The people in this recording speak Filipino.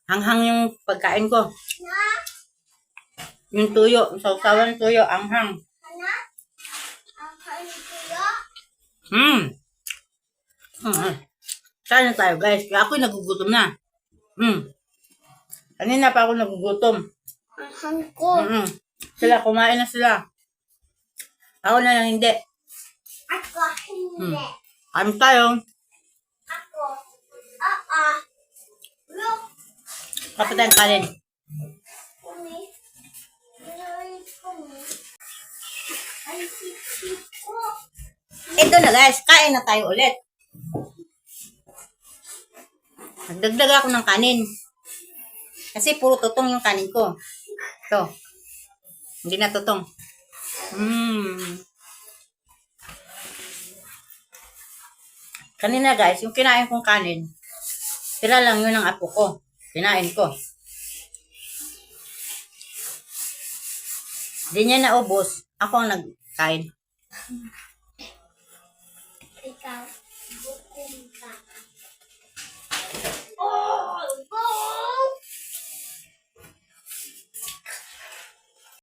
Hanghang yung pagkain ko. Yung tuyo, yung sausawan ng tuyo, anghang. Saan na tayo guys? Kaya ako'y nagugutom na. Kanina pa ako nagugutom. Anghang ko. Sila, kumain na sila. Ako na lang hindi. Ako hindi. Ano tayo? Ako. Look. Kapit ang kanin. Kumi. Kumi. Ay, sisip ko. Ito na guys, kain na tayo ulit. Nagdagdag ako ng kanin. Kasi puro tutong yung kanin ko. Ito. Hindi na tutong. Kanina guys, yung kinain kong kanin, tira lang yun ng apo ko. Kinain ko. Hindi niya naubos. Ako ang nagkain. Ikaw.